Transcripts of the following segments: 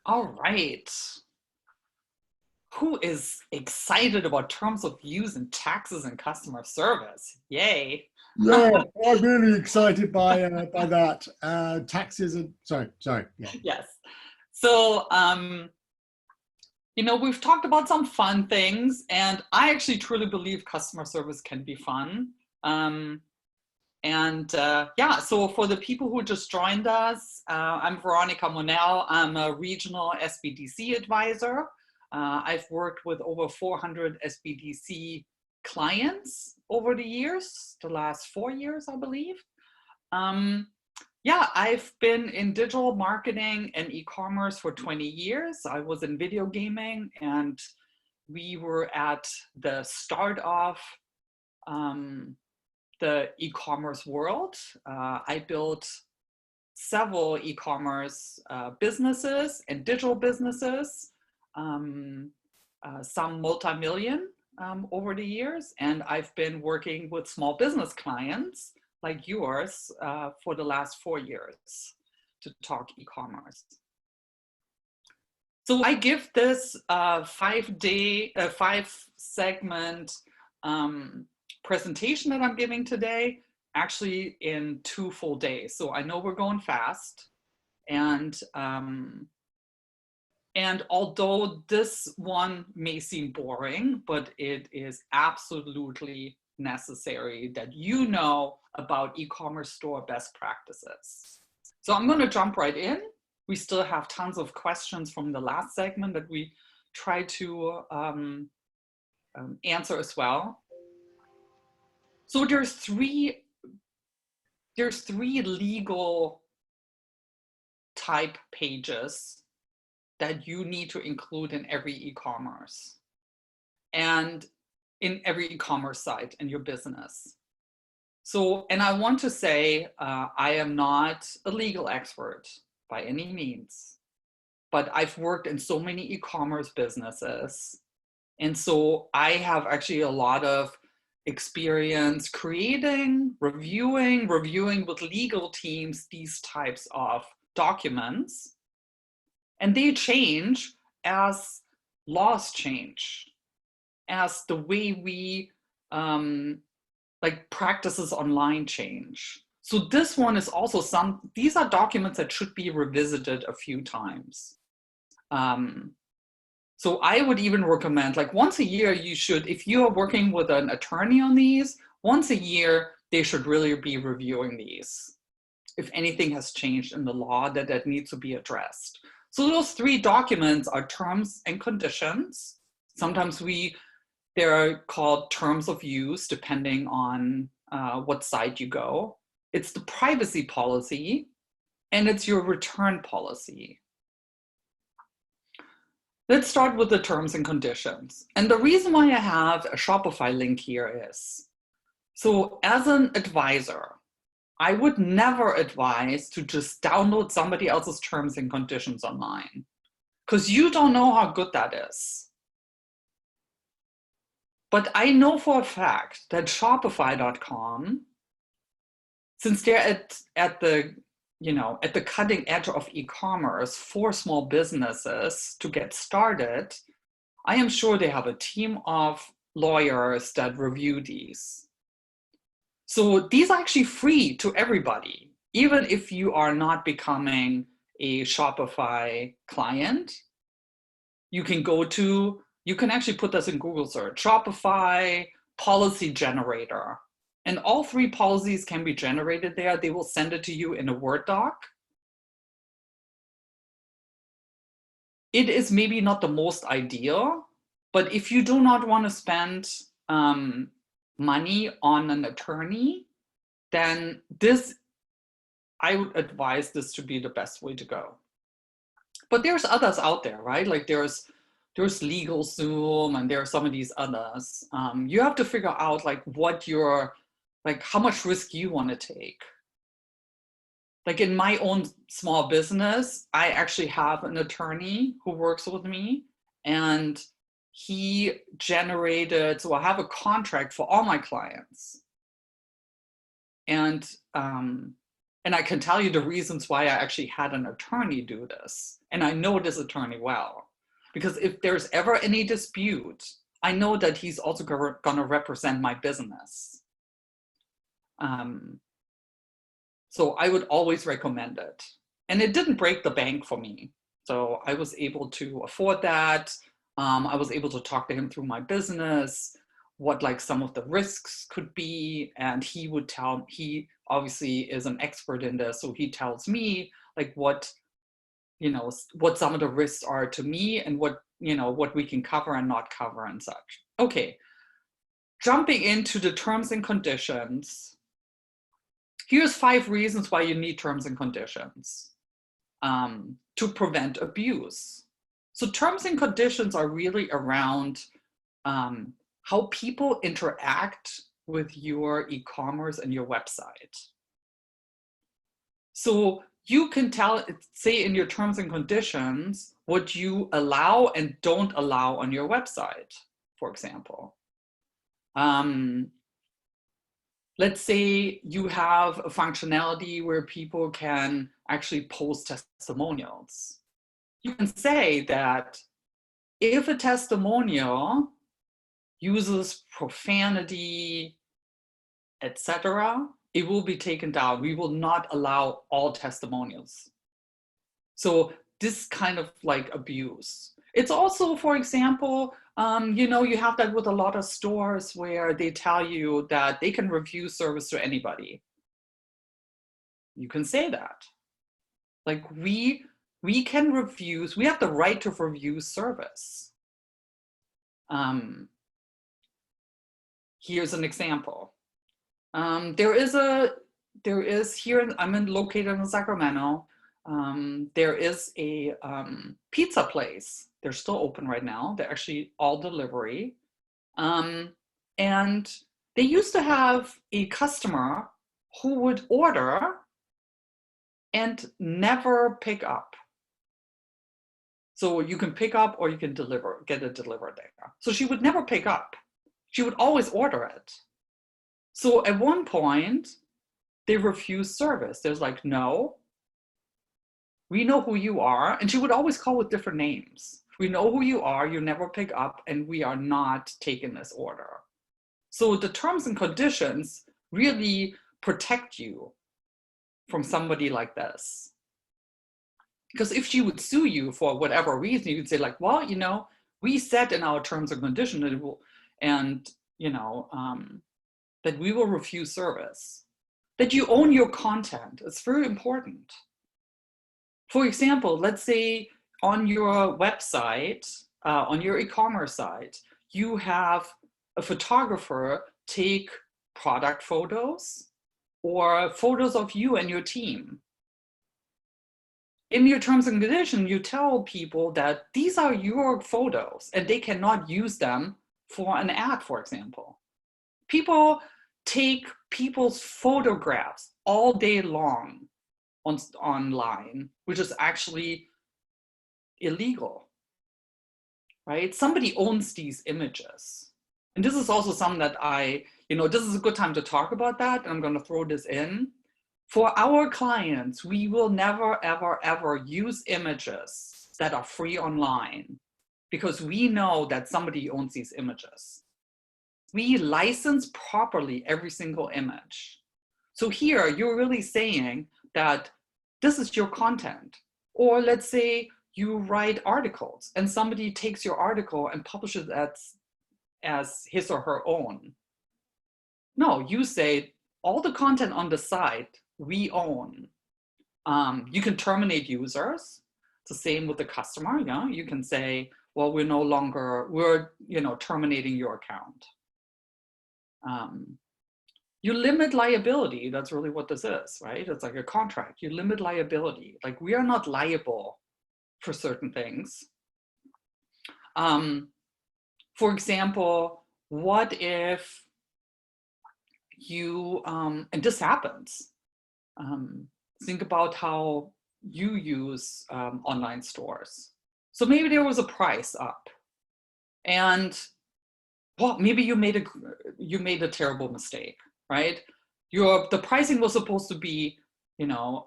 All right. Who is excited about terms of use and taxes and customer service? Yay. Yeah, I'm really excited by that. Taxes and sorry, yeah. Yes. So, we've talked about some fun things, and I actually truly believe customer service can be fun. Yeah, so for the people who just joined us, I'm Veronika Monell. I'm a regional SBDC advisor. I've worked with over 400 SBDC clients over the years, the last 4 years, I believe. Yeah, I've been in digital marketing and e-commerce for 20 years. I was in video gaming, and we were at the start of the e-commerce world. I built several e-commerce businesses and digital businesses, some multi-million over the years. And I've been working with small business clients like yours for the last 4 years to talk e-commerce. So I give this 5-segment presentation that I'm giving today actually in 2 full days. So I know we're going fast, and although this one may seem boring, but it is absolutely necessary that you know about e-commerce store best practices. So I'm going to jump right in. We still have tons of questions from the last segment that we try to answer as well. So there's three legal type pages that you need to include in every e-commerce and in every e-commerce site in your business. So, and I want to say, I am not a legal expert by any means, but I've worked in so many e-commerce businesses. And so I have actually a lot of experience creating, reviewing with legal teams, these types of documents. And they change as laws change, as the way we like practices online change. So this one is also these are documents that should be revisited a few times. So I would even recommend, like, once a year, you should, if you are working with an attorney on these, once a year, they should really be reviewing these. If anything has changed in the law that needs to be addressed. So those 3 documents are terms and conditions. Sometimes they're called terms of use, depending on what site you go. It's the privacy policy, and it's your return policy. Let's start with the terms and conditions. And the reason why I have a Shopify link here is, so as an advisor, I would never advise to just download somebody else's terms and conditions online, because you don't know how good that is. But I know for a fact that Shopify.com, since they're at the cutting edge of e-commerce for small businesses to get started, I am sure they have a team of lawyers that review these. So these are actually free to everybody, even if you are not becoming a Shopify client. You can actually put this in Google search, Shopify policy generator. And all 3 policies can be generated there. They will send it to you in a Word doc. It is maybe not the most ideal, but if you do not want to spend money on an attorney, then I would advise this to be the best way to go. But there's others out there, right? Like there's LegalZoom, and there are some of these others. You have to figure out like how much risk you want to take. Like in my own small business, I actually have an attorney who works with me, and he generated, so I have a contract for all my clients. And And I can tell you the reasons why I actually had an attorney do this. And I know this attorney well, because if there's ever any dispute, I know that he's also going to represent my business. So I would always recommend it. And it didn't break the bank for me. So I was able to afford that. I was able to talk to him through my business, what like some of the risks could be. And he would tell, he obviously is an expert in this. So he tells me like what, you know, what some of the risks are to me and what, you know, what we can cover and not cover and such. Okay. Jumping into the terms and conditions. Here's 5 reasons why you need terms and conditions to prevent abuse. So terms and conditions are really around how people interact with your e-commerce and your website. So you can tell, say in your terms and conditions, what you allow and don't allow on your website, for example. Let's say you have a functionality where people can actually post testimonials. You can say that if a testimonial uses profanity, etc., it will be taken down. We will not allow all testimonials. So this kind of like abuse. It's also, for example, you know, you have that with a lot of stores where they tell you that they can refuse service to anybody. You can say that. Like we can refuse, we have the right to refuse service. Here's an example. There is here, located in Sacramento. There is a pizza place. They're still open right now. They're actually all delivery. And they used to have a customer who would order and never pick up. So you can pick up or you can deliver, get it delivered there. So she would never pick up. She would always order it. So at one point, they refused service. There's like, no, we know who you are. And she would always call with different names. We know who you are, you never pick up, and we are not taking this order. So the terms and conditions really protect you from somebody like this. Because if she would sue you for whatever reason, you could say like, well, you know, we said in our terms and conditions that it will, and you know, that we will refuse service, that you own your content. It's very important. For example, let's say on your website, on your e-commerce site, you have a photographer take product photos or photos of you and your team. In your terms and conditions, you tell people that these are your photos and they cannot use them for an ad, for example. People take people's photographs all day long online, which is actually illegal, right? Somebody owns these images. And this is also something that this is a good time to talk about that. And I'm going to throw this in. For our clients, we will never, ever, ever use images that are free online because we know that somebody owns these images. We license properly every single image. So here, you're really saying that this is your content. Or let's say you write articles and somebody takes your article and publishes it as his or her own. No, you say all the content on the site we own. You can terminate users. It's the same with the customer. Yeah, you can say, well, we're terminating your account. You limit liability. That's really what this is, right? It's like a contract. You limit liability. Like we are not liable for certain things. For example, what if you, and this happens, think about how you use online stores. So maybe there was a price up and well, maybe you made a terrible mistake, right? The pricing was supposed to be you know,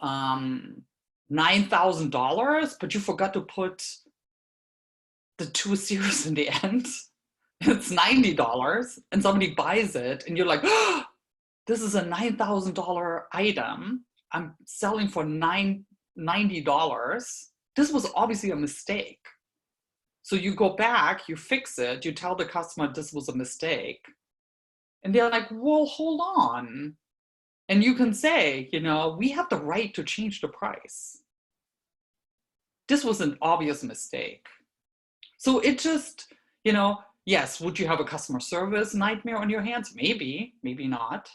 $9,000, but you forgot to put the 2 zeros in the end. It's $90 and somebody buys it and you're like, oh, this is a $9,000 item. I'm selling for $90. This was obviously a mistake. So you go back, you fix it, you tell the customer this was a mistake. And they're like, well, hold on. And you can say, you know, we have the right to change the price. This was an obvious mistake. So it just, you know, yes, would you have a customer service nightmare on your hands? Maybe, maybe not.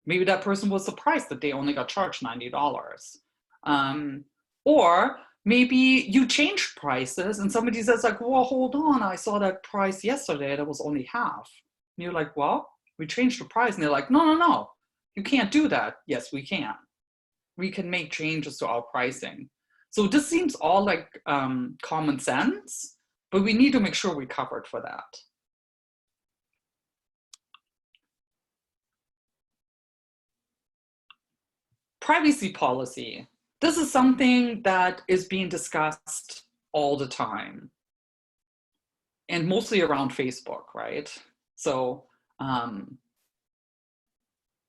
Maybe that person was surprised that they only got charged $90. Or maybe you changed prices and somebody says like, well, hold on, I saw that price yesterday, that was only half. And you're like, well, we changed the price. And they're like, no, no, no, you can't do that. Yes, we can. We can make changes to our pricing. So this seems all like common sense, but we need to make sure we're covered for that. Privacy policy. This is something that is being discussed all the time, and mostly around Facebook, right? So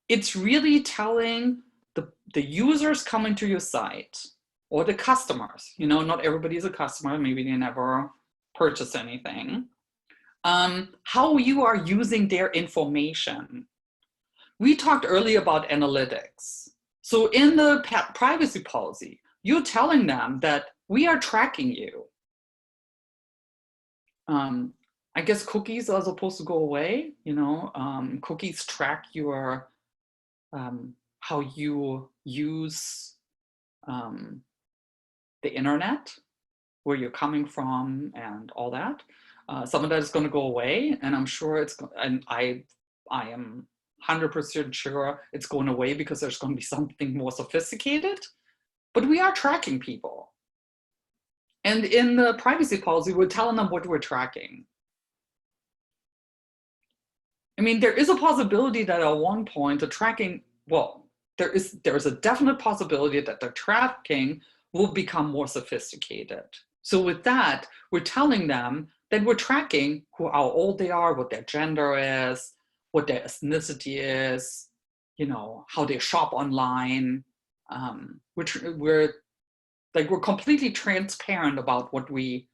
it's really telling the users coming to your site, or the customers, you know, not everybody is a customer, maybe they never purchase anything, how you are using their information. We talked earlier about analytics. So in the privacy policy, you're telling them that we are tracking you. I guess cookies are supposed to go away, you know, cookies track your, how you use the internet, where you're coming from and all that. Some of that is going to go away, and I'm sure it's, and I am 100% sure it's going away because there's going to be something more sophisticated, but we are tracking people. And in the privacy policy, we're telling them what we're tracking. I mean, there is a possibility that at one point the tracking, well, there is a definite possibility that the tracking will become more sophisticated. So with that, we're telling them that we're tracking how old they are, what their gender is, what their ethnicity is, you know, how they shop online. We're completely transparent about what we,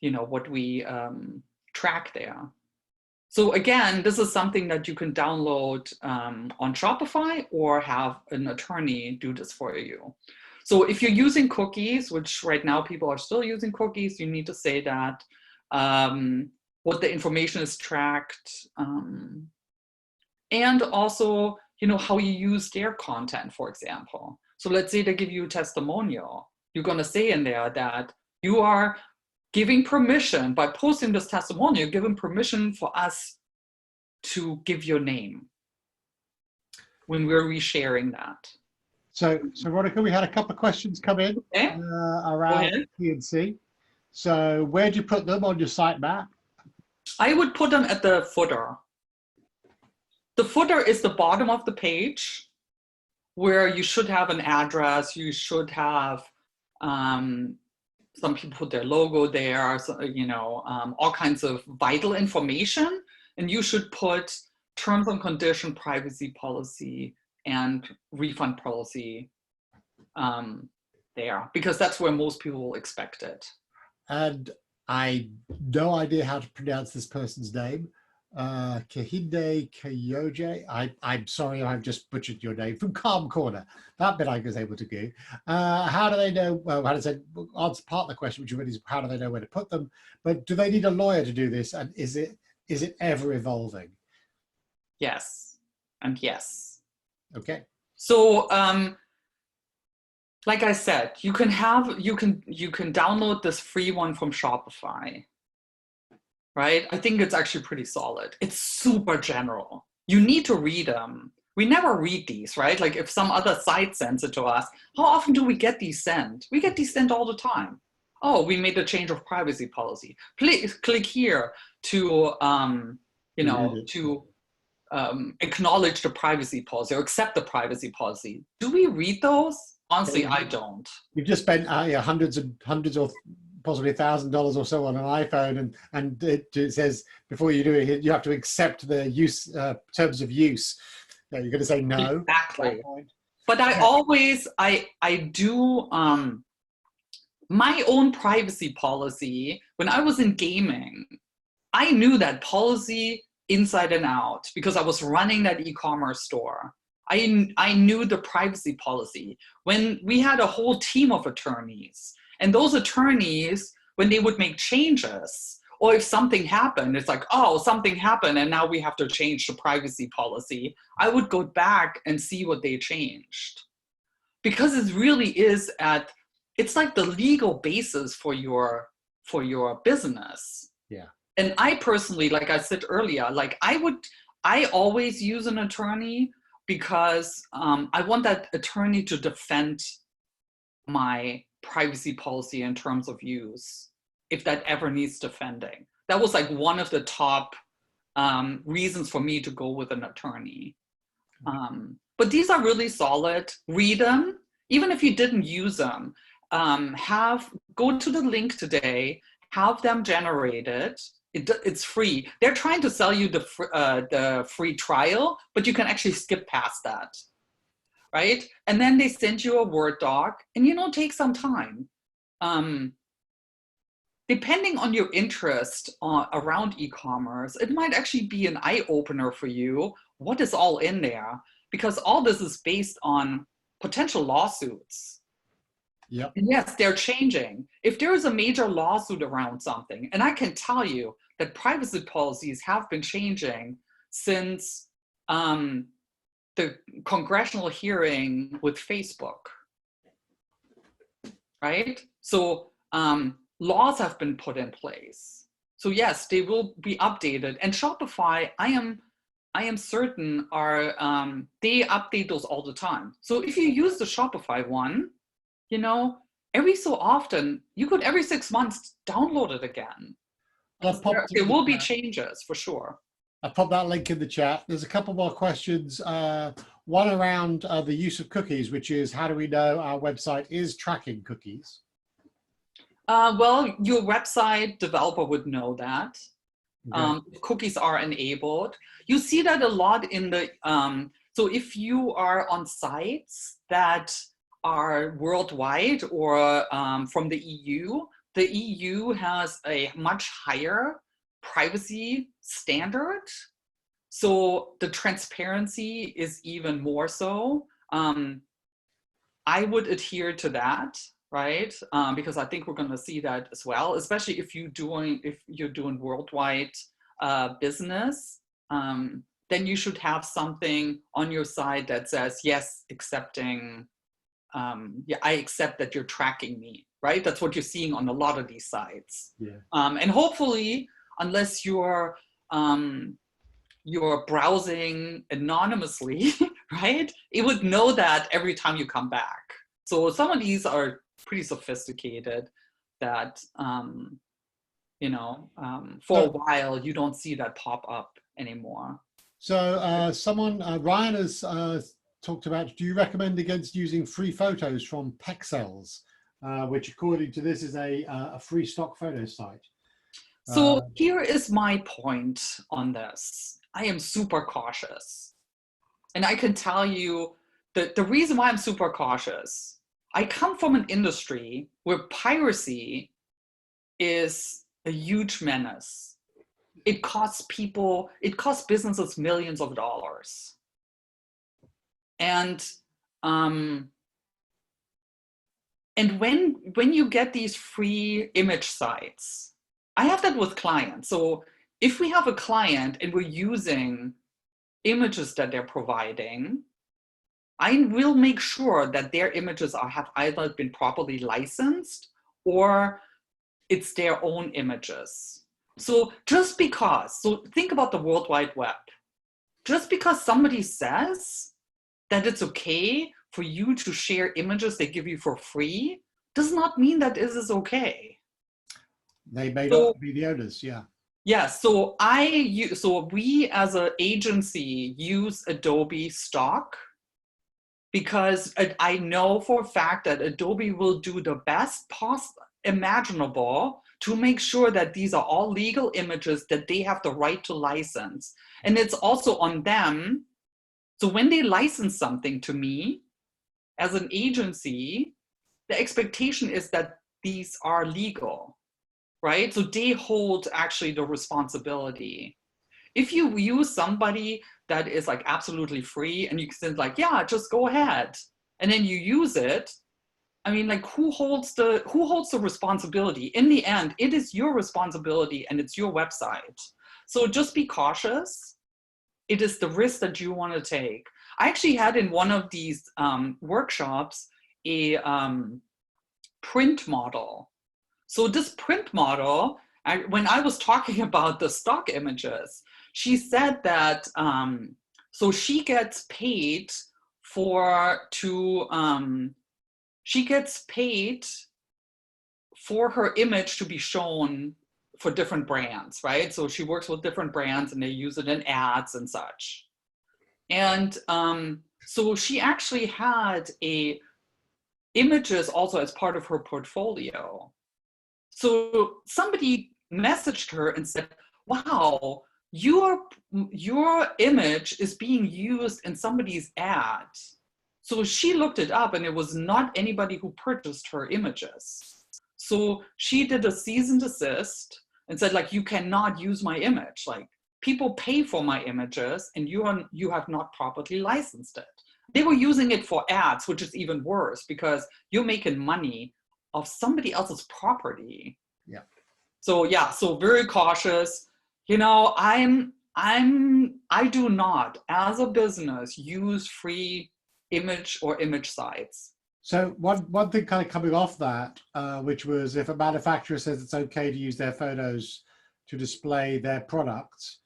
you know, what we track there. So again, this is something that you can download on Shopify or have an attorney do this for you. So if you're using cookies, which right now people are still using cookies, you need to say that, what the information is tracked, and also, you know, how you use their content, for example. So let's say they give you a testimonial. You're going to say in there that you are giving permission, by posting this testimonial, you're giving permission for us to give your name when we're resharing that. So Veronika, we had a couple of questions come in, okay, around P&C. So where do you put them on your sitemap? I would put them at the footer. The footer is the bottom of the page where you should have an address, you should have, some people put their logo there, so, you know, all kinds of vital information, and you should put terms and condition, privacy policy, and refund policy there, because that's where most people will expect it. And I no idea how to pronounce this person's name. Kahinde Kayoje. I'm sorry, I've just butchered your name, from Calm Corner. That bit I was able to do. How do they know? Well, how does it answer part of the question, which is how do they know where to put them? But do they need a lawyer to do this? And is it ever evolving? Yes, and yes. Okay. So, like I said, you can download this free one from Shopify. Right? I think it's actually pretty solid. It's super general. You need to read them. We never read these, right? Like if some other site sends it to us, how often do we get these sent? We get these sent all the time. Oh, we made a change of privacy policy. Please click here to, you know, to acknowledge the privacy policy or accept the privacy policy. Do we read those? Honestly, I don't. You've just spent hundreds or possibly $1,000 or so on an iPhone, and it says before you do it, you have to accept the use terms of use. You're going to say no. Exactly. But I always, I do my own privacy policy. When I was in gaming, I knew that policy inside and out because I was running that e-commerce store. I knew the privacy policy. When we had a whole team of attorneys, and those attorneys, when they would make changes, or if something happened, it's like, oh, something happened and now we have to change the privacy policy. I would go back and see what they changed. Because it really is it's like the legal basis for your business. Yeah. And I personally, like I said earlier, like I always use an attorney because I want that attorney to defend my privacy policy in terms of use, if that ever needs defending. That was like one of the top reasons for me to go with an attorney. But these are really solid. Read them, even if you didn't use them. Go to the link today, have them generated. It's free. They're trying to sell you the free trial, but you can actually skip past that, right? And then they send you a Word doc, and take some time. Depending on your interest around e-commerce, it might actually be an eye-opener for you. What is all in there? Because all this is based on potential lawsuits. Yep. And yes, they're changing. If there is a major lawsuit around something, and I can tell you that privacy policies have been changing since the congressional hearing with Facebook, right? So laws have been put in place. So yes, they will be updated. And Shopify, I am certain they update those all the time. So if you use the Shopify one, every so often, you could every 6 months download it again. There will be changes for sure. I'll pop that link in the chat. There's a couple more questions. One around the use of cookies, which is how do we know our website is tracking cookies? Well, your website developer would know that. Okay. Cookies are enabled. You see that a lot in the, so if you are on sites that are worldwide or from the EU has a much higher privacy standard. So the transparency is even more so. I would adhere to that, right? Because I think we're going to see that as well, especially if you're doing worldwide business. Then you should have something on your side that says, yes, accepting. Yeah, I accept that you're tracking me, right? That's what you're seeing on a lot of these sites. Yeah. And hopefully, unless you're browsing anonymously, right? It would know that every time you come back. So some of these are pretty sophisticated that, for a while, you don't see that pop up anymore. So Ryan has talked about, do you recommend against using free photos from Pexels, which according to this is a free stock photo site? So here is my point on this. I am super cautious. And I can tell you that the reason why I'm super cautious, I come from an industry where piracy is a huge menace. It costs businesses millions of dollars. And when you get these free image sites, I have that with clients. So if we have a client and we're using images that they're providing, I will make sure that their images have either been properly licensed or it's their own images. So think about the World Wide Web. Just because somebody says that it's okay for you to share images they give you for free does not mean that it is okay. They may not be the owners, yeah. Yeah, so we as an agency use Adobe stock because I know for a fact that Adobe will do the best imaginable to make sure that these are all legal images that they have the right to license. And it's also on them. So when they license something to me as an agency, the expectation is that these are legal, right? So they hold actually the responsibility. If you use somebody that is like absolutely free and you can say like, yeah, just go ahead, and then you use it, I mean, like who holds the responsibility? In the end, it is your responsibility and it's your website. So just be cautious. It is the risk that you want to take. I actually had in one of these workshops a print model. So this print model, when I was talking about the stock images, she said that, so she gets paid she gets paid for her image to be shown for different brands, right? So she works with different brands and they use it in ads and such. And so she actually had images also as part of her portfolio. So somebody messaged her and said, wow, your image is being used in somebody's ad. So she looked it up and it was not anybody who purchased her images. So she did a cease and desist and said, like, you cannot use my image. Like, people pay for my images and you have not properly licensed it. They were using it for ads, which is even worse because you're making money of somebody else's property. Yeah. So yeah, so very cautious. You know, I do not, as a business, use free image or image sites. So one thing kind of coming off that, which was if a manufacturer says it's okay to use their photos to display their products,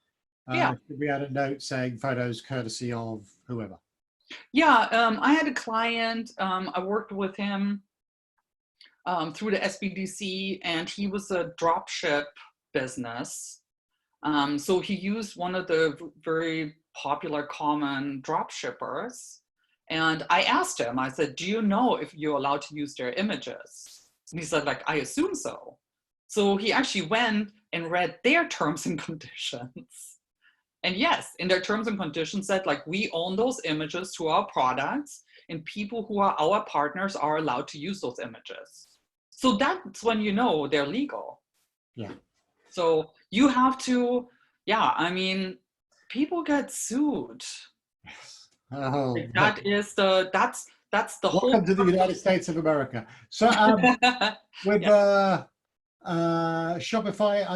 Yeah. we had a note saying photos courtesy of whoever. Yeah, I had a client, I worked with him through the SBDC, and he was a dropship business. So he used one of the very popular common drop shippers. And I asked him, I said, do you know if you're allowed to use their images? And he said, like, I assume so. So he actually went and read their terms and conditions. And yes, in their terms and conditions said, like, we own those images to our products and people who are our partners are allowed to use those images. So that's when you know they're legal. Yeah. So you have to, yeah, I mean, people get sued. Oh, Like that's the whole. welcome to the United States of America. So with Shopify,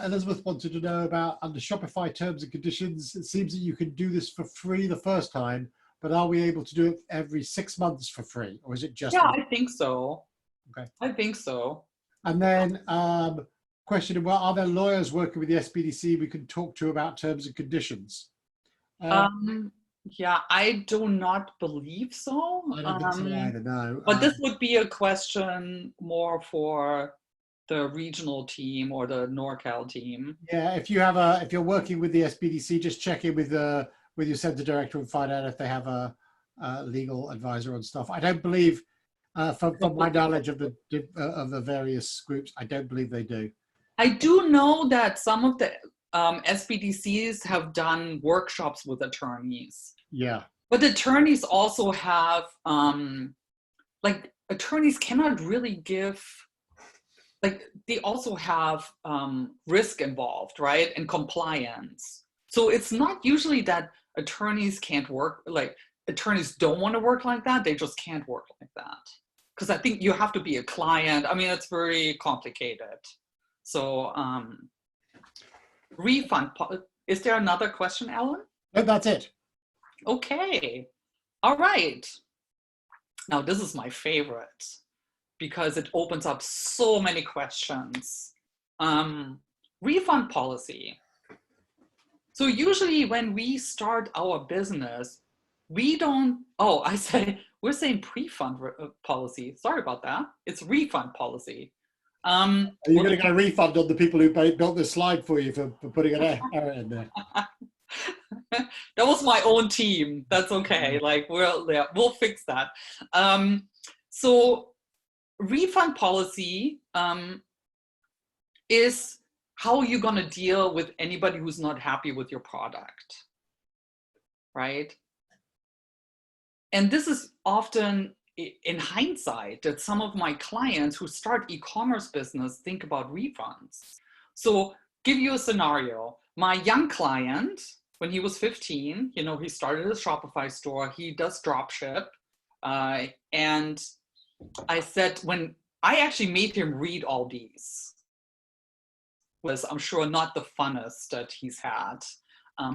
Elizabeth wanted to know about under Shopify terms and conditions. It seems that you can do this for free the first time, but are we able to do it every 6 months for free, or is it just? Yeah, I think so. Okay. I think so. And then question, well, are there lawyers working with the SBDC we can talk to about terms and conditions? Yeah, I do not believe so. I don't think so either, no. But this would be a question more for the regional team or the NorCal team. Yeah, if you're working with the SBDC, just check in with your center director and find out if they have a legal advisor on stuff. I don't believe, from my knowledge of the various groups, I don't believe they do. I do know that some of the SBDCs have done workshops with attorneys. Yeah. But attorneys also have, like, attorneys cannot really give, like, they also have risk involved, right? And compliance. So it's not usually that attorneys can't work, like, attorneys don't want to work like that. They just can't work like that. Because I think you have to be a client. I mean, it's very complicated. So refund, is there another question, Ellen? No, that's it. Okay, all right. Now this is my favorite because it opens up so many questions. Refund policy. So usually when we start our business, we don't, we're saying pre-fund policy. Sorry about that. It's refund policy. Are you going to get a refund on the people who built this slide for you for putting an error in there? That was my own team. That's okay. Like we'll fix that. So refund policy is how you're going to deal with anybody who's not happy with your product, right? And this is often in hindsight that some of my clients who start e-commerce business think about refunds. So give you a scenario. My young client, when he was 15, you know, he started a Shopify store. He does drop ship. And I said, when I actually made him read all these, was I'm sure not the funnest that he's had.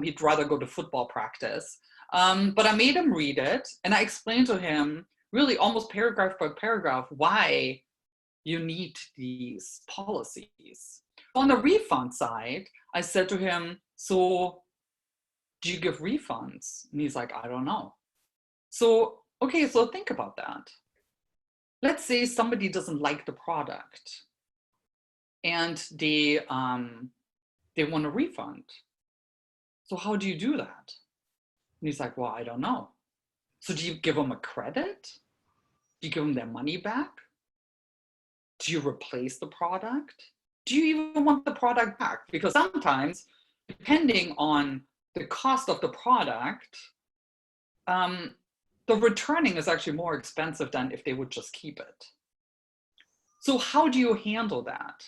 He'd rather go to football practice. But I made him read it, and I explained to him really almost paragraph by paragraph why you need these policies. On the refund side, I said to him, so do you give refunds? And he's like, I don't know. So, okay, so think about that. Let's say somebody doesn't like the product and they want a refund. So how do you do that? And he's like, well, I don't know. So do you give them a credit? Do you give them their money back? Do you replace the product? Do you even want the product back? Because sometimes, depending on the cost of the product, the returning is actually more expensive than if they would just keep it. So how do you handle that?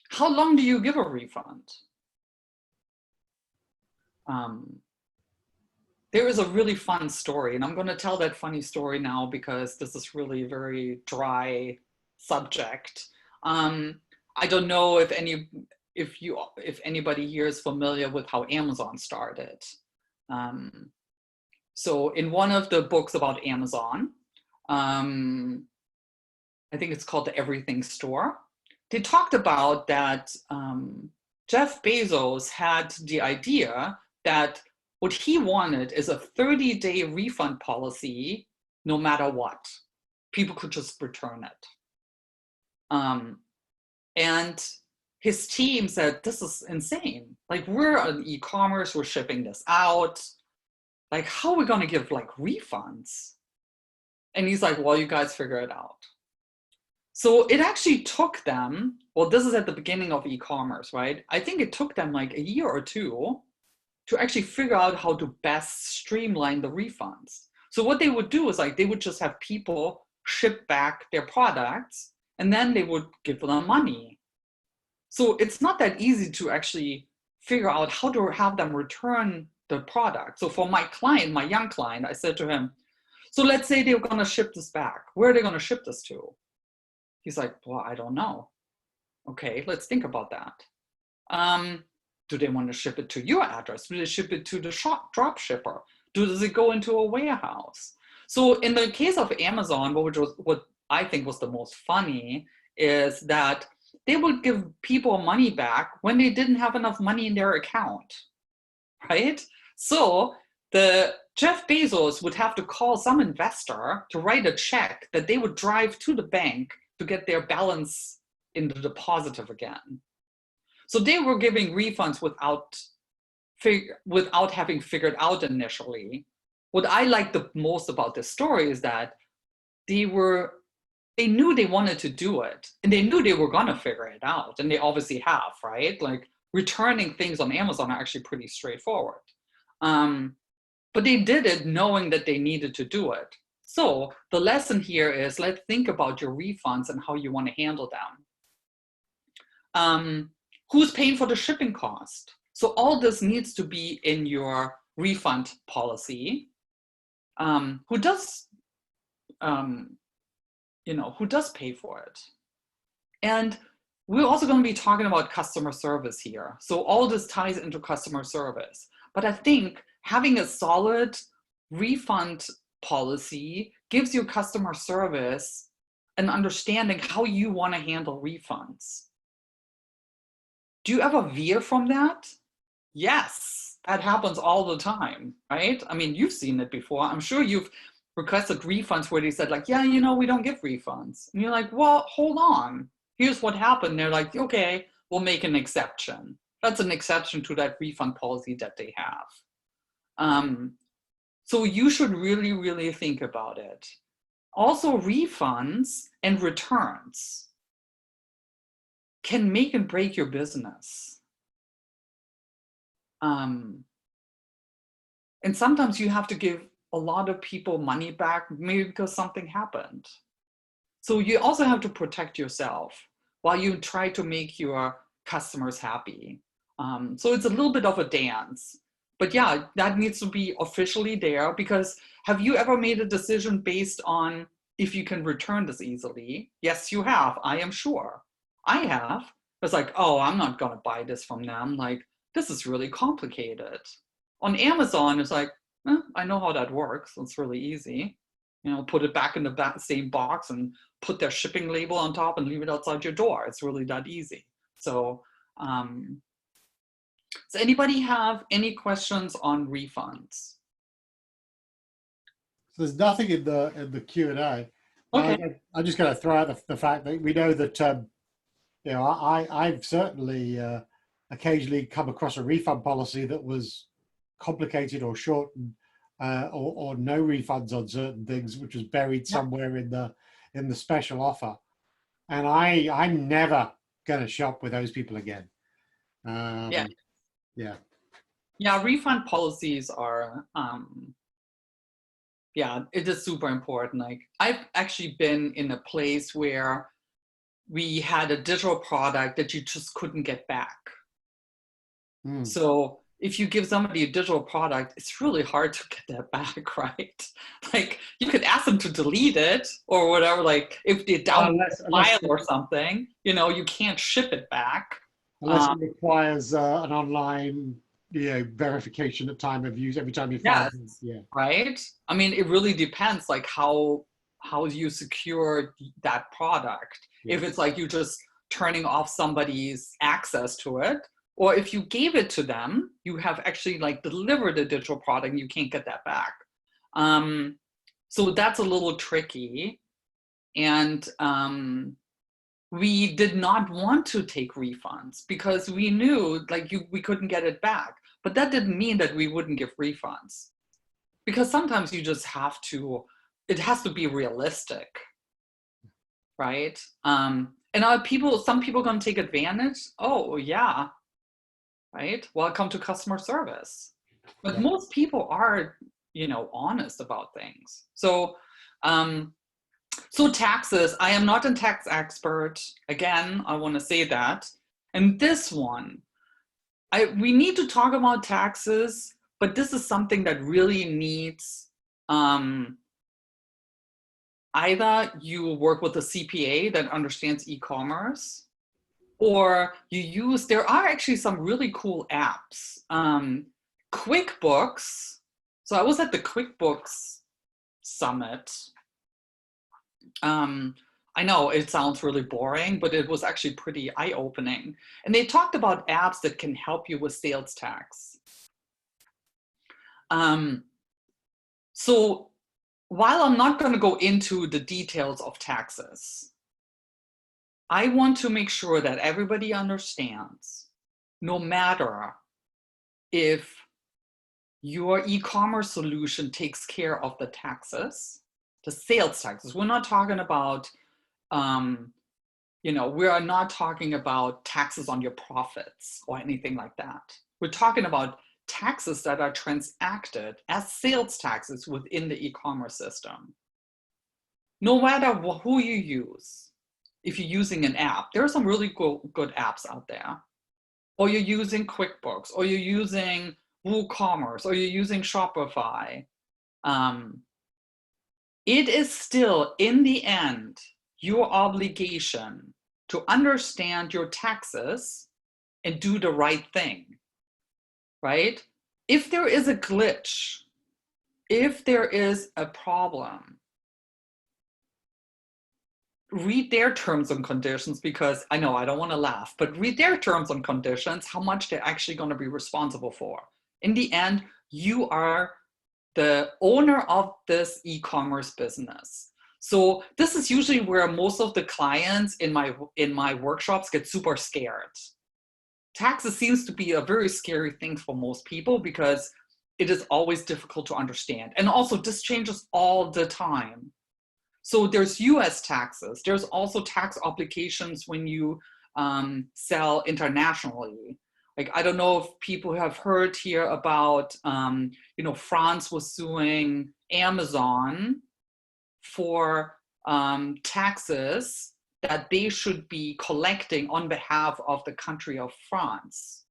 How long do you give a refund? There is a really fun story, and I'm going to tell that funny story now because this is really a very dry subject. I don't know if anybody here is familiar with how Amazon started. So in one of the books about Amazon, I think it's called The Everything Store, they talked about that Jeff Bezos had the idea that what he wanted is a 30-day refund policy, no matter what. People could just return it. And his team said, this is insane. Like, we're on e-commerce, we're shipping this out. Like, how are we gonna give like refunds? And he's like, well, you guys figure it out. So it actually took them, well, this is at the beginning of e-commerce, right? I think it took them like a year or two to actually figure out how to best streamline the refunds. So what they would do is like, they would just have people ship back their products and then they would give them money. So it's not that easy to actually figure out how to have them return the product. So for my client, my young client, I said to him, so let's say they're gonna ship this back. Where are they gonna ship this to? He's like, well, I don't know. Okay, let's think about that. Do they want to ship it to your address? Do they ship it to the drop shipper? Does it go into a warehouse? So in the case of Amazon, what I think was the most funny is that they would give people money back when they didn't have enough money in their account, right? So the Jeff Bezos would have to call some investor to write a check that they would drive to the bank to get their balance into the positive again. So they were giving refunds without having figured out initially. What I like the most about this story is that they knew they wanted to do it, and they knew they were gonna figure it out, and they obviously have, right? Like, returning things on Amazon are actually pretty straightforward. But they did it knowing that they needed to do it. So the lesson here is, let's think about your refunds and how you want to handle them. Who's paying for the shipping cost? So all this needs to be in your refund policy. Who does pay for it? And we're also going to be talking about customer service here. So all this ties into customer service. But I think having a solid refund policy gives you customer service an understanding how you want to handle refunds. Do you ever veer from that? Yes, that happens all the time, right? I mean, you've seen it before. I'm sure you've requested refunds where they said like, yeah, you know, we don't give refunds. And you're like, well, hold on. Here's what happened. They're like, okay, we'll make an exception. That's an exception to that refund policy that they have. So you should really, really think about it. Also, refunds and returns can make and break your business. And sometimes you have to give a lot of people money back, maybe because something happened. So you also have to protect yourself while you try to make your customers happy. So it's a little bit of a dance. But yeah, that needs to be officially there, because have you ever made a decision based on if you can return this easily? Yes, you have, I am sure. I have. It's like, oh, I'm not gonna buy this from them. Like, this is really complicated. On Amazon, it's like, I know how that works. It's really easy. You know, put it back in the same box and put their shipping label on top and leave it outside your door. It's really that easy. So, does anybody have any questions on refunds? So there's nothing in the Q&A. Okay. I'm just going to throw out the fact that we know that you know, I've certainly occasionally come across a refund policy that was complicated or shortened, or no refunds on certain things, which was buried somewhere in the special offer. And I'm never going to shop with those people again. Yeah, refund policies are, yeah, it is super important. Like, I've actually been in a place where we had a digital product that you just couldn't get back. So if you give somebody a digital product, it's really hard to get that back, right? Like, you could ask them to delete it or whatever, like if they download a file or something, you know, you can't ship it back. Unless it requires an online, you know, verification at time of use every time you file. Yes, right? I mean, it really depends, like how you secure that product. If it's like you just turning off somebody's access to it, or if you gave it to them, you have actually like delivered a digital product and you can't get that back. So that's a little tricky. And we did not want to take refunds because we knew like we couldn't get it back. But that didn't mean that we wouldn't give refunds, because sometimes you just have to, it has to be realistic, right? And some people gonna take advantage? Oh yeah, right? Welcome to customer service. But most people are, you know, honest about things. So, so taxes, I am not a tax expert. Again, I want to say that. And this one, we need to talk about taxes, but this is something that really needs, either you work with a CPA that understands e-commerce, or there are actually some really cool apps. QuickBooks. So I was at the QuickBooks Summit. I know it sounds really boring, but it was actually pretty eye-opening. And they talked about apps that can help you with sales tax. So while I'm not going to go into the details of taxes, I want to make sure that everybody understands, no matter if your e-commerce solution takes care of the taxes, the sales taxes. We're not talking about, you know, we are not talking about taxes on your profits or anything like that. We're talking about taxes that are transacted as sales taxes within the e-commerce system. No matter who you use, if you're using an app, there are some really good apps out there, or you're using QuickBooks, or you're using WooCommerce, or you're using Shopify. It is still, in the end, your obligation to understand your taxes and do the right thing, right? If there is a glitch, if there is a problem, read their terms and conditions, because I know I don't want to laugh, but read their terms and conditions, how much they're actually going to be responsible for. In the end, you are the owner of this e-commerce business. So this is usually where most of the clients in my workshops get super scared. Taxes seems to be a very scary thing for most people because it is always difficult to understand. And also this changes all the time. So there's US taxes. There's also tax obligations when you sell internationally. Like, I don't know if people have heard here about, France was suing Amazon for taxes that they should be collecting on behalf of the country of France.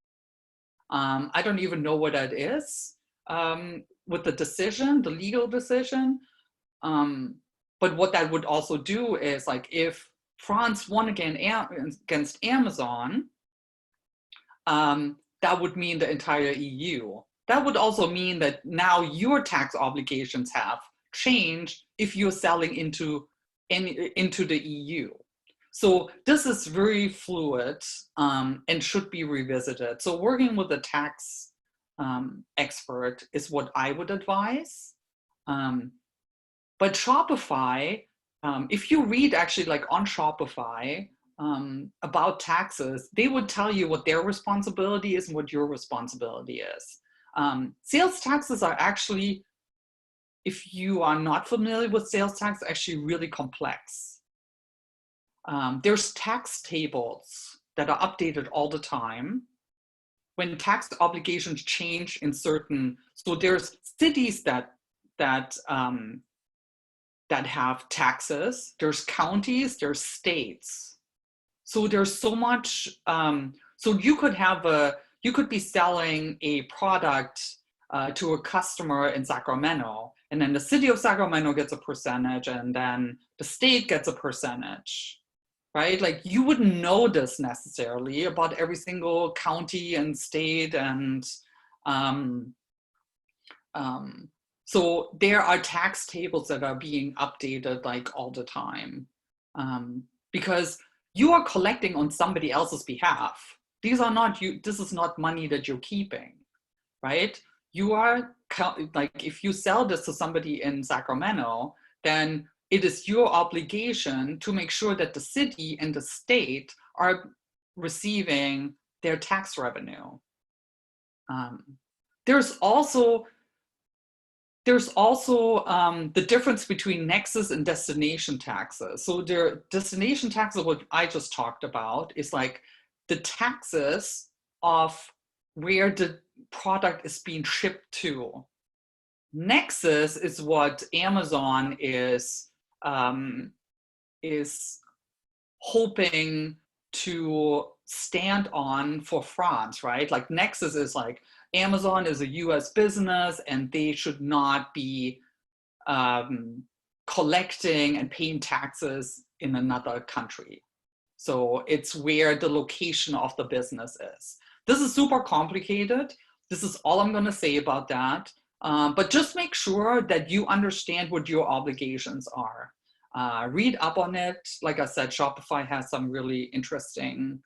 I don't even know what that is with the decision, the legal decision. But what that would also do is, like, if France won against Amazon, that would mean the entire EU. That would also mean that now your tax obligations have changed if you're selling into the EU. So this is very fluid and should be revisited. So working with a tax expert is what I would advise. But Shopify, if you read actually like on Shopify about taxes, they would tell you what their responsibility is and what your responsibility is. Sales taxes are actually, if you are not familiar with sales tax, actually really complex. There's tax tables that are updated all the time. When tax obligations change in certain, so there's cities that have taxes, there's counties, there's states. So there's so much, so you could be selling a product to a customer in Sacramento, and then the city of Sacramento gets a percentage, and then the state gets a percentage, right? Like, you wouldn't know this necessarily about every single county and state, and so there are tax tables that are being updated like all the time because you are collecting on somebody else's behalf. These are not you. This is not money that you're keeping, right? You are like, if you sell this to somebody in Sacramento, then it is your obligation to make sure that the city and the state are receiving their tax revenue. There's also the difference between Nexus and destination taxes. So their destination taxes, what I just talked about, is like the taxes of where the product is being shipped to. Nexus is what Amazon is hoping to stand on for France, right? Like, Nexus is like, Amazon is a US business and they should not be collecting and paying taxes in another country. So it's where the location of the business is. This is super complicated. This is all I'm going to say about that. But just make sure that you understand what your obligations are. Read up on it. Like I said, Shopify has some really interesting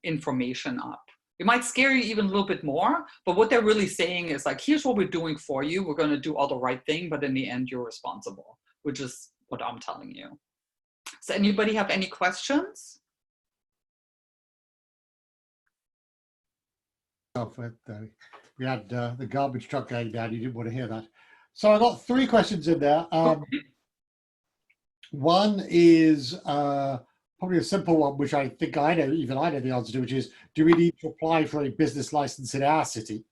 information up. It might scare you even a little bit more, but what they're really saying is like, here's what we're doing for you. We're going to do all the right thing, but in the end, you're responsible, which is what I'm telling you. Does anybody have any questions? We had the garbage truck going down. You didn't want to hear that. So I got 3 questions in there. One is probably a simple one, which I think I know the answer to, which is, do we need to apply for a business license in our city?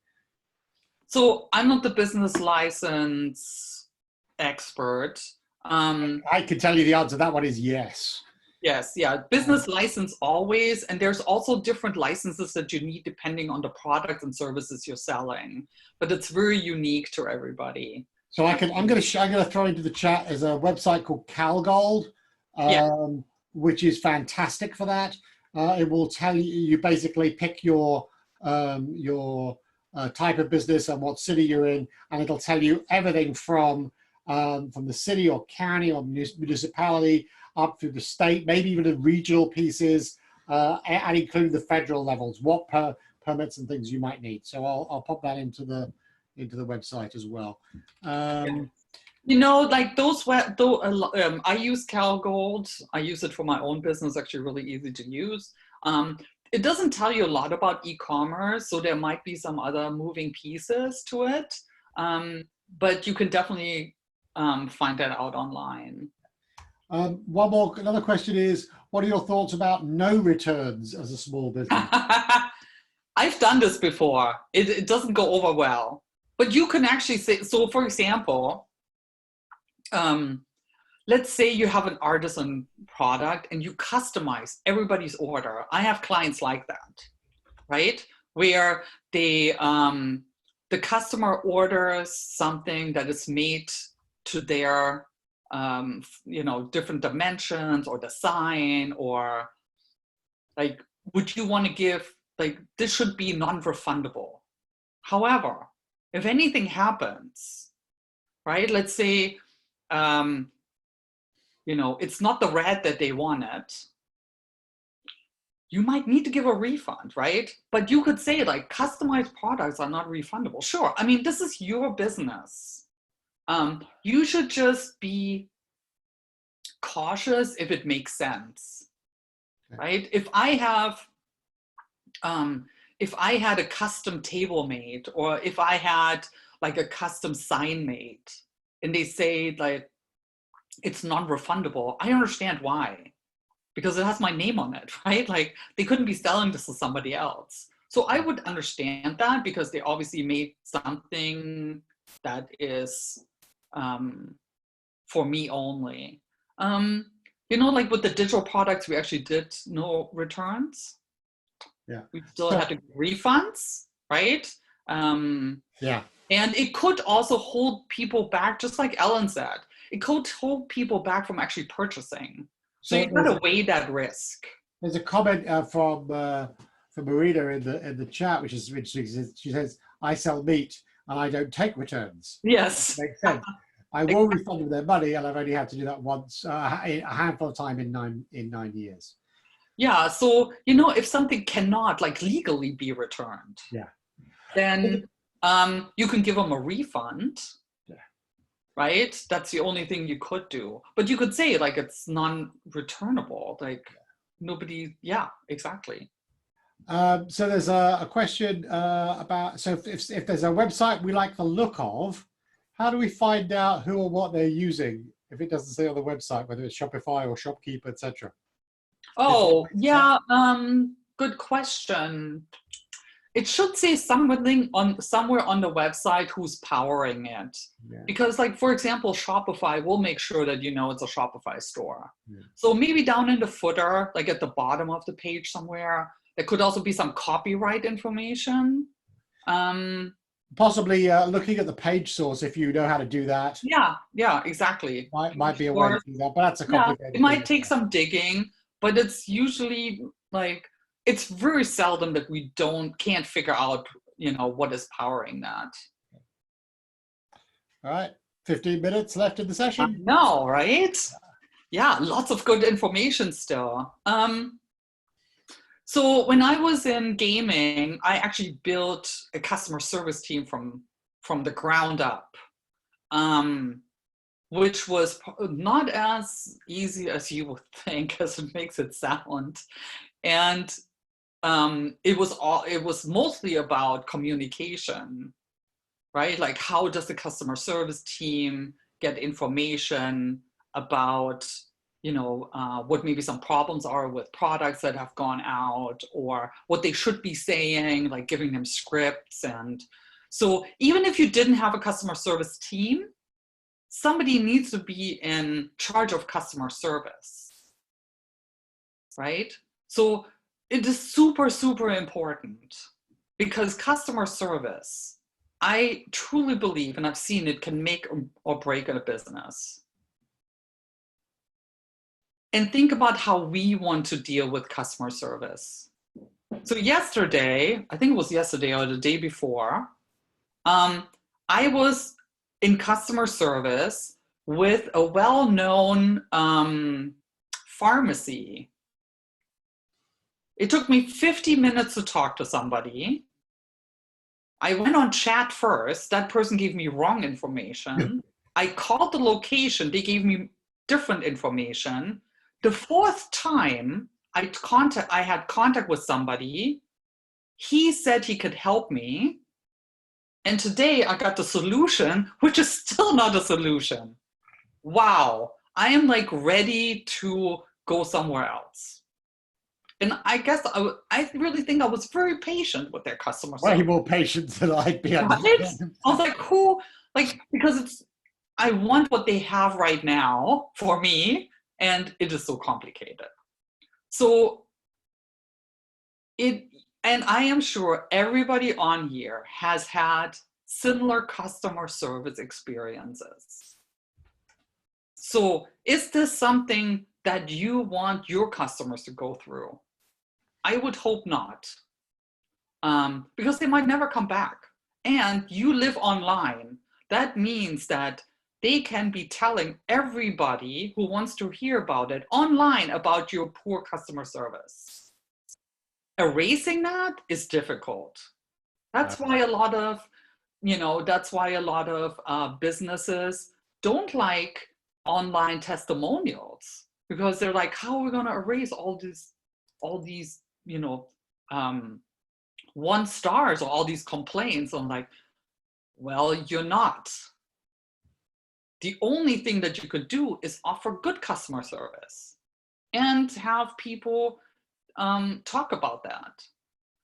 So I'm not the business license expert. I can tell you the answer to that one is yes. Yes, yeah, business license always, and there's also different licenses that you need depending on the products and services you're selling, but it's very unique to everybody. So I'm going to throw into the chat as a website called CalGold, which is fantastic for that. It will tell you, you basically pick your type of business and what city you're in, and it'll tell you everything from the city or county or municipality up through the state, maybe even the regional pieces, and including the federal levels, what permits and things you might need. So I'll pop that into the into the website as well. You know, like those, I use CalGold. I use it for my own business, actually really easy to use. It doesn't tell you a lot about e-commerce, so there might be some other moving pieces to it, but you can definitely find that out online. Another question is, what are your thoughts about no returns as a small business? I've done this before. It doesn't go over well, but you can actually say, so for example, let's say you have an artisan product and you customize everybody's order. I have clients like that, right? Where they, the customer orders something that is made to their, you know, different dimensions or design, or like, would you want to give, like, this should be non-refundable. However, if anything happens, right? Let's say, you know, it's not the red that they wanted, you might need to give a refund, right? But you could say like customized products are not refundable. Sure, I mean, this is your business. You should just be cautious if it makes sense, right? If I had a custom table made, or if I had like a custom sign made, and they say like, it's non-refundable, I understand why, because it has my name on it, right? Like they couldn't be selling this to somebody else. So I would understand that, because they obviously made something that is for me only. You know, like with the digital products, we actually did no returns. Yeah. We still had to give refunds, right? Yeah. And it could also hold people back, just like Ellen said. It could hold people back from actually purchasing. So you got to weigh that risk. There's a comment from Marina in the chat, which is interesting. She says, "I sell meat and I don't take returns." Yes, Makes sense. I will refund them their money, and I've only had to do that once, a handful of time in 9 years. Yeah. So you know, if something cannot like legally be returned, yeah, then you can give them a refund. Right? That's the only thing you could do. But you could say like it's non-returnable, like nobody, yeah, exactly. So there's a question about, so if there's a website we like the look of, how do we find out who or what they're using if it doesn't say on the website, whether it's Shopify or Shopkeeper, etc.? Oh, yeah, good question. It should say somewhere on the website who's powering it. Yeah. Because like, for example, Shopify will make sure that you know it's a Shopify store. Yeah. So maybe down in the footer, like at the bottom of the page somewhere, there could also be some copyright information. Possibly looking at the page source, if you know how to do that. Yeah, yeah, exactly. Might be a way to do that, but that's a complicated thing. It might take some digging, but it's usually like, it's very seldom that we can't figure out, you know, what is powering that. All right, 15 minutes left in the session. No, right? Yeah, lots of good information still. So when I was in gaming, I actually built a customer service team from the ground up, which was not as easy as you would think, as it makes it sound. And it was mostly about communication, right? Like, how does the customer service team get information about, you know, what maybe some problems are with products that have gone out, or what they should be saying, like giving them scripts. And so even if you didn't have a customer service team, somebody needs to be in charge of customer service, right? So it is super, super important, because customer service, I truly believe, and I've seen it, can make or break a business. And think about how we want to deal with customer service. So yesterday, I think it was yesterday or the day before, I was in customer service with a well-known pharmacy. It took me 50 minutes to talk to somebody. I went on chat first. That person gave me wrong information. I called the location. They gave me different information. The fourth time I had contact with somebody, he said he could help me. And today I got the solution, which is still not a solution. Wow, I am like ready to go somewhere else. And I guess I really think I was very patient with their customer service. Way more patient than I'd be. Right? I was like, because I want what they have right now for me, and it is so complicated. So and I am sure everybody on here has had similar customer service experiences. So is this something that you want your customers to go through? I would hope not, because they might never come back. And you live online. That means that they can be telling everybody who wants to hear about it online about your poor customer service. Erasing that is difficult. That's why a lot of, businesses don't like online testimonials, because they're like, how are we going to erase all these 1 stars or all these complaints? I'm like, well, you're not. The only thing that you could do is offer good customer service and have people talk about that.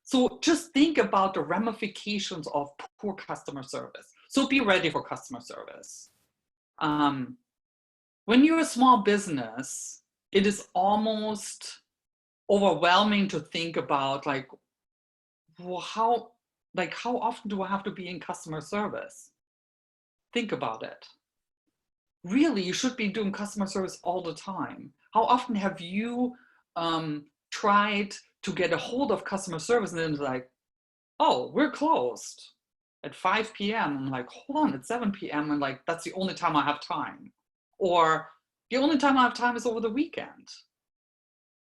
So just think about the ramifications of poor customer service. So be ready for customer service. When you're a small business, it is almost overwhelming to think about like, well, how often do I have to be in customer service? Think about it. Really, you should be doing customer service all the time. How often have you tried to get a hold of customer service and then it's like, oh, we're closed at 5 p.m. I'm like, hold on, it's 7 p.m. and like, that's the only time I have time. Or the only time I have time is over the weekend.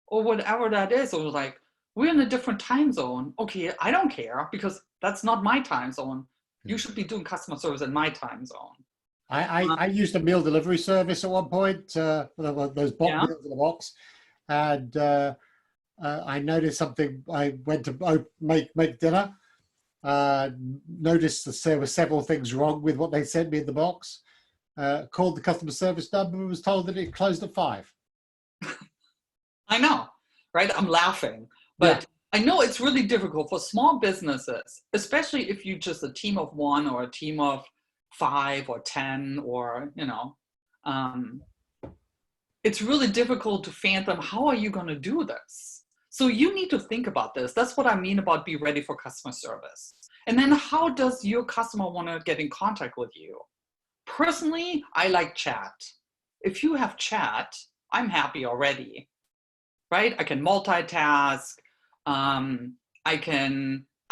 Or whatever that is. Or like, we're in a different time zone. Okay, I don't care because that's not my time zone. You should be doing customer service in my time zone. I used a meal delivery service at one point, those meals in the box, and I noticed something. I went to make dinner, noticed that there were several things wrong with what they sent me in the box, called the customer service number and was told that it closed at 5. I know, right? I'm laughing, but I know it's really difficult for small businesses, especially if you're just a team of 1 or a team of 5 or 10, or, it's really difficult to fathom, how are you going to do this? So you need to think about this. That's what I mean about be ready for customer service. And then how does your customer want to get in contact with you? Personally, I like chat. If you have chat, I'm happy already, right? I can multitask. I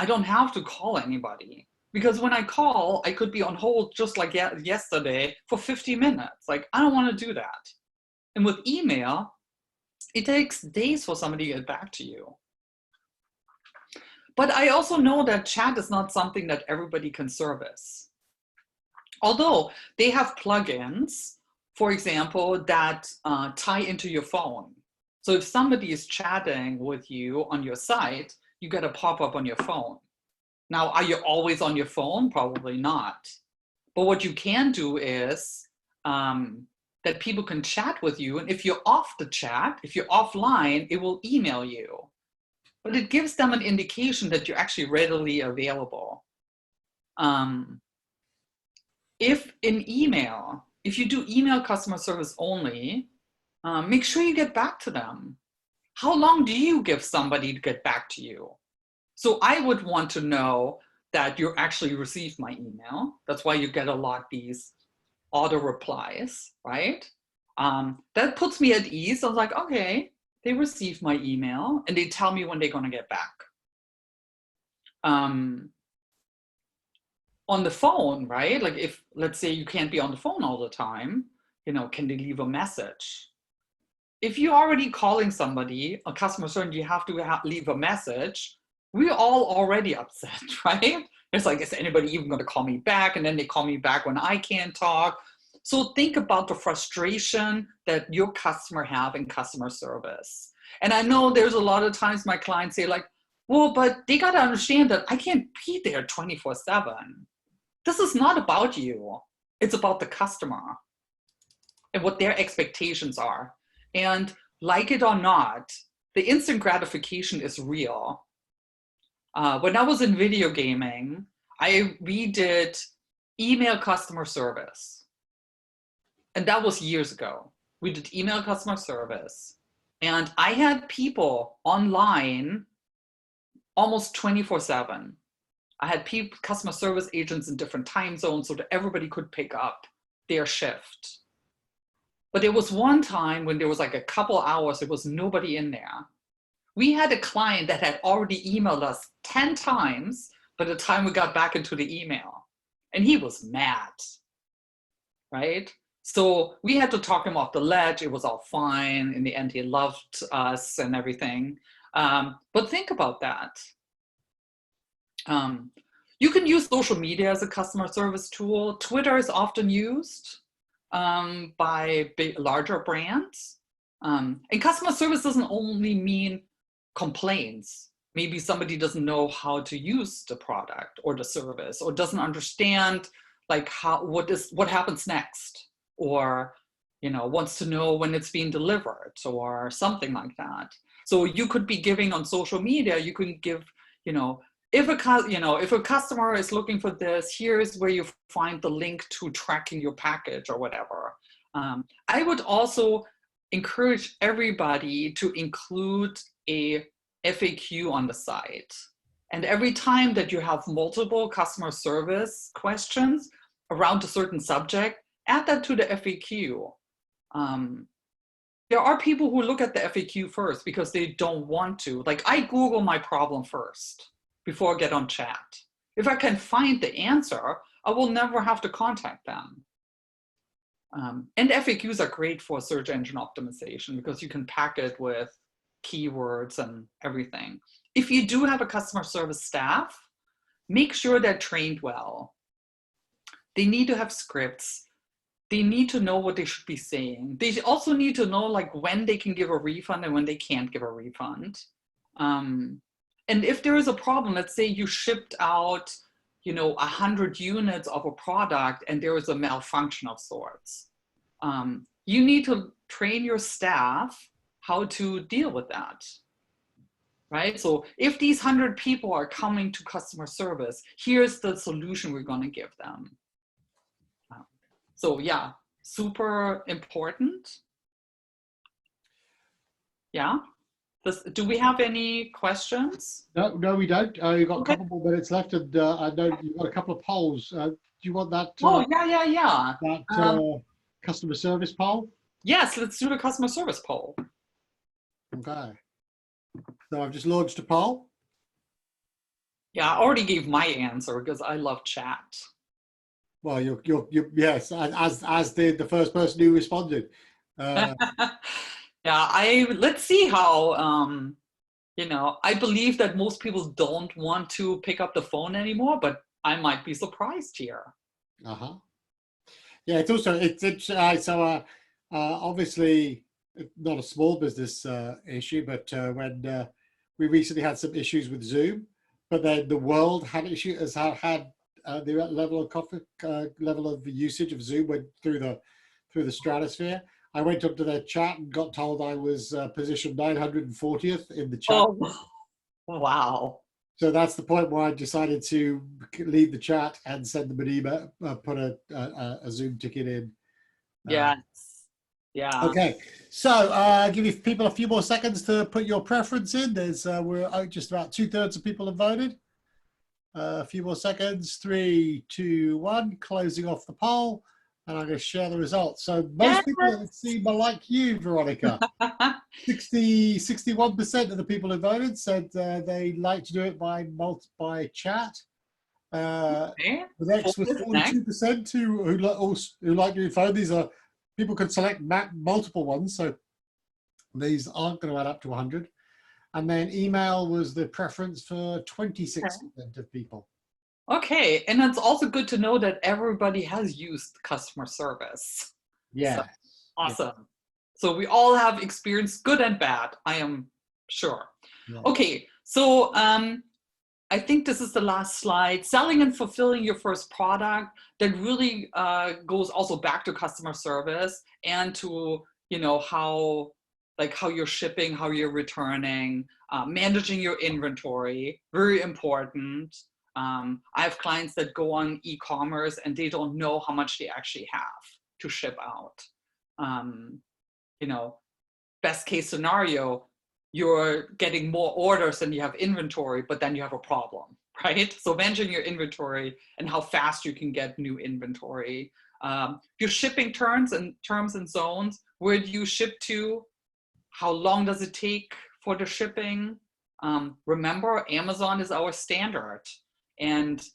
don't have to call anybody. Because when I call, I could be on hold just like yesterday for 50 minutes. Like, I don't want to do that. And with email, it takes days for somebody to get back to you. But I also know that chat is not something that everybody can service. Although they have plugins, for example, that tie into your phone. So if somebody is chatting with you on your site, you get a pop-up on your phone. Now, are you always on your phone? Probably not. But what you can do is that people can chat with you. And if you're off the chat, if you're offline, it will email you. But it gives them an indication that you're actually readily available. If you do email customer service only, make sure you get back to them. How long do you give somebody to get back to you? So I would want to know that you actually received my email. That's why you get a lot these auto replies, right? That puts me at ease. I was like, okay, they received my email and they tell me when they're going to get back. On the phone, right? Like if, let's say you can't be on the phone all the time, can they leave a message? If you're already calling somebody, a customer service, you have to leave a message. We're all already upset, right? It's like, is anybody even going to call me back? And then they call me back when I can't talk. So think about the frustration that your customer have in customer service. And I know there's a lot of times my clients say like, well, but they got to understand that I can't be there 24/7. This is not about you. It's about the customer and what their expectations are. And like it or not, the instant gratification is real. When I was in video gaming, we did email customer service. And that was years ago. We did email customer service. And I had people online almost 24/7. I had customer service agents in different time zones so that everybody could pick up their shift. But there was one time when there was like a couple hours, there was nobody in there. We had a client that had already emailed us 10 times by the time we got back into the email. And he was mad, right? So we had to talk him off the ledge. It was all fine. In the end, he loved us and everything. But think about that. You can use social media as a customer service tool. Twitter is often used by larger brands. And customer service doesn't only mean complaints. Maybe somebody doesn't know how to use the product or the service, or doesn't understand like what happens next, or wants to know when it's being delivered or something like that. So you could be giving on social media. You can give, if a customer is looking for this, here's where you find the link to tracking your package or whatever. I would also encourage everybody to include a FAQ on the site. And every time that you have multiple customer service questions around a certain subject, add that to the FAQ. There are people who look at the FAQ first because they don't want to. Like, I Google my problem first before I get on chat. If I can find the answer, I will never have to contact them. And FAQs are great for search engine optimization because you can pack it with keywords and everything. If you do have a customer service staff, make sure they're trained well. They need to have scripts. They need to know what they should be saying. They also need to know like when they can give a refund and when they can't give a refund. And if there is a problem, let's say you shipped out 100 units of a product and there is a malfunction of sorts. You need to train your staff how to deal with that, right? So if these 100 people are coming to customer service, here's the solution we're going to give them. So yeah, super important. Yeah. Do we have any questions? No, we don't. You've got a couple more minutes left, and I know you've got a couple of polls. Do you want that? Oh, yeah. That customer service poll? Yes, let's do the customer service poll. Okay. So I've just launched a poll. Yeah, I already gave my answer because I love chat. Well, yes, as did the first person who responded. Yeah, let's see how, I believe that most people don't want to pick up the phone anymore, but I might be surprised here. Yeah, it's also, so obviously not a small business issue, but when we recently had some issues with Zoom, but then the world had had the level of usage of Zoom went through the stratosphere. I went up to their chat and got told I was position 940th in the chat. Oh, wow. So that's the point where I decided to leave the chat and send them an email, put a Zoom ticket in. Yes. Yeah. Okay. So give you people a few more seconds to put your preference in. We're just about 2/3 of people have voted. A few more seconds. 3, 2, 1. Closing off the poll. And I'm going to share the results. So most people seem like you, Veronika. 61% of the people who voted said they like to do it by chat. The next was 42% who like doing phone. These are people can select multiple ones, so these aren't going to add up to 100. And then email was the preference for 26% of people. Okay, and it's also good to know that everybody has used customer service. So Yeah. awesome. So we all have experienced good and bad, I am sure. Yeah. Okay, so I think this is the last slide. Selling and fulfilling your first product, that really goes also back to customer service and to, you know, how you're shipping, how you're returning, managing your inventory, very important. I have clients that go on e-commerce and they don't know how much they actually have to ship out. You know, best case scenario, you're getting more orders than you have inventory, but then you have a problem, right? So managing your inventory and how fast you can get new inventory. Your shipping terms and zones, where do you ship to? How long does it take for the shipping? Remember, Amazon is our standard. And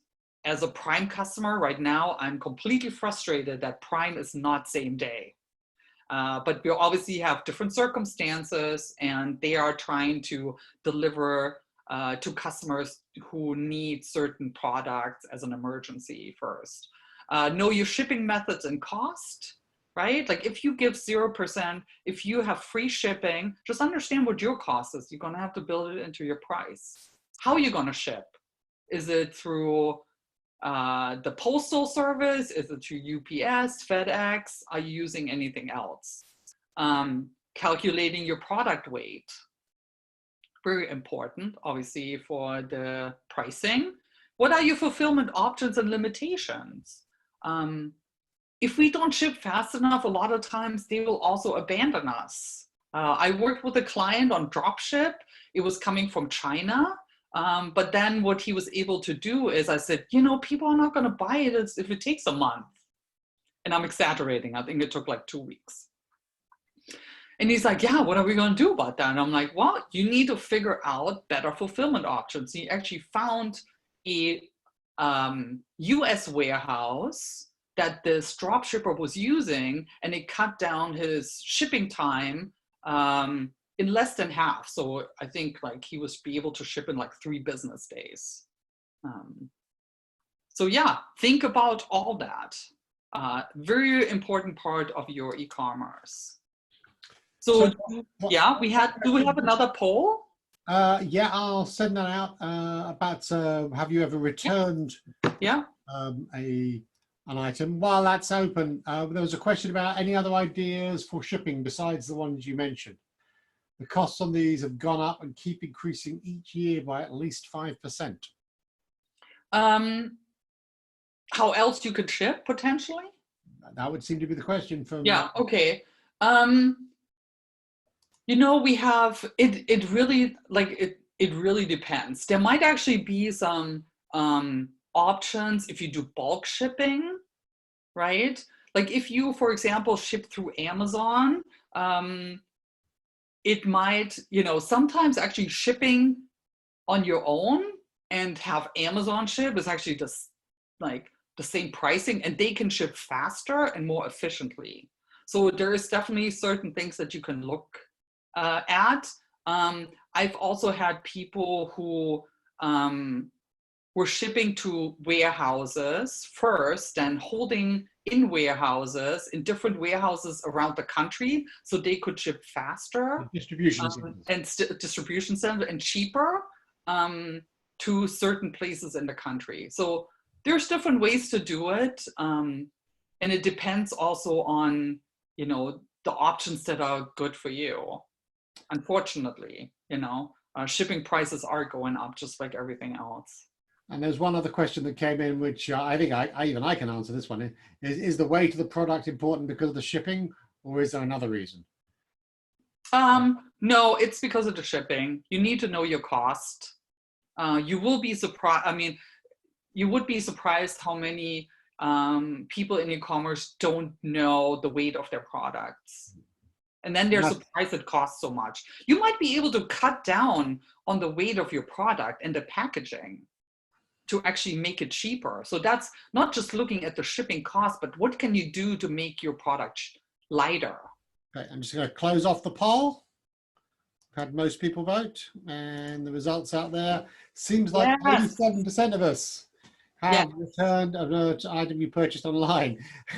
as a Prime customer right now, I'm completely frustrated that Prime is not same day. But we obviously have different circumstances, and they are trying to deliver to customers who need certain products as an emergency first. Know your shipping methods and cost, right? Like if you give 0%, if you have free shipping, just understand what your cost is. You're going to have to build it into your price. How are you going to ship? Is it through the postal service? Is it through UPS, FedEx? Are you using anything else? Calculating your product weight. Very important, obviously, for the pricing. What are your fulfillment options and limitations? If we don't ship fast enough, a lot of times they will also abandon us. I worked with a client on dropship. It was coming from China. But then what he was able to do is I said, you know, people are not going to buy it if it takes a month. And I'm exaggerating. I think it took like 2 weeks. And he's like, yeah, what are we going to do about that? And I'm like, well, you need to figure out better fulfillment options. He actually found a US warehouse that this dropshipper was using, and it cut down his shipping time in less than half. So I think like he was be able to ship in like 3 business days. So yeah, think about all that. Very important part of your e-commerce. So yeah, do we have another poll? Yeah, I'll send that out about have you ever returned an item? While that's open, there was a question about any other ideas for shipping besides the ones you mentioned. The costs on these have gone up and keep increasing each year by at least 5%. How else you could ship potentially? That would seem to be the question from. Yeah, okay. You know, we have it really like it really depends. There might actually be some options if you do bulk shipping, right? Like if you, for example, ship through Amazon, it might, you know, sometimes actually shipping on your own and have Amazon ship is actually just like the same pricing, and they can ship faster and more efficiently. So there is definitely certain things that you can look at. I've also had people who were shipping to warehouses first and holding in warehouses, in different warehouses around the country, so they could ship faster. Distribution centers. And distribution center and cheaper to certain places in the country. So there's different ways to do it. And it depends also on, you know, the options that are good for you. Unfortunately, you know, shipping prices are going up just like everything else. And there's one other question that came in, which I think I can answer this one. Is the weight of the product important because of the shipping, or is there another reason? No, it's because of the shipping. You need to know your cost. You will be surprised. I mean, you would be surprised how many people in e-commerce don't know the weight of their products. And then they're surprised it costs so much. You might be able to cut down on the weight of your product and the packaging to actually make it cheaper. So that's not just looking at the shipping cost, but what can you do to make your product lighter? Okay, I'm just going to close off the poll. I've had most people vote, and the results out there seems like 87% of us Yeah. have returned an item you purchased online.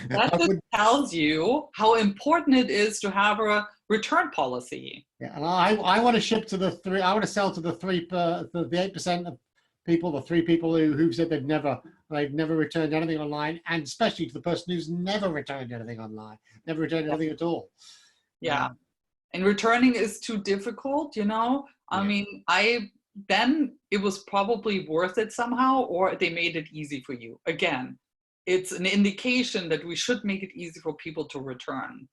That just tells you how important it is to have a return policy. Yeah, and I want to ship to the three. I want to sell to the 8% of people, the 3 people who said they've never returned anything online, and especially to the person who's never returned anything online, never returned anything at all. Yeah, and returning is too difficult. I mean, then it was probably worth it somehow, or they made it easy for you. Again, it's an indication that we should make it easy for people to return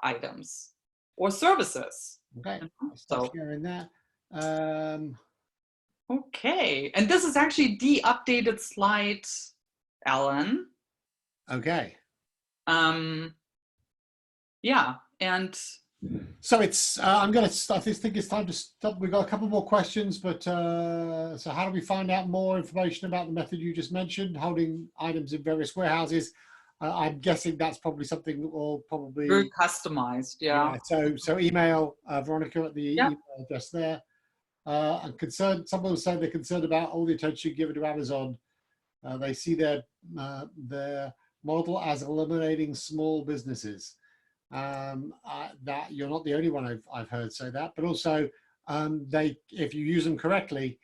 items or services. Okay, So sharing that. Okay, and this is actually the updated slide, Alan. Okay. Yeah, and so it's I'm going to start. I think it's time to stop. We've got a couple more questions, but so how do we find out more information about the method you just mentioned, holding items in various warehouses? I'm guessing that's probably something that will probably very customized. Yeah. So email Veronika at the email address there. I'm concerned. Someone was saying they're concerned about all the attention given to Amazon. They see their model as eliminating small businesses. That you're not the only one I've heard say that, but also if you use them correctly,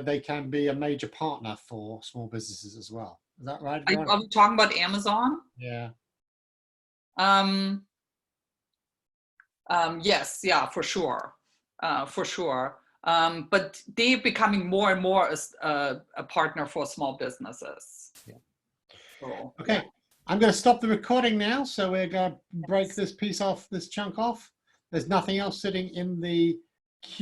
they can be a major partner for small businesses as well. Is that right? Are we talking about Amazon? Yeah. Yes. Yeah. For sure. For sure. But they're becoming more and more a partner for small businesses. Yeah. So, okay. Yeah. I'm going to stop the recording now. So we're going to break this chunk off. There's nothing else sitting in the queue.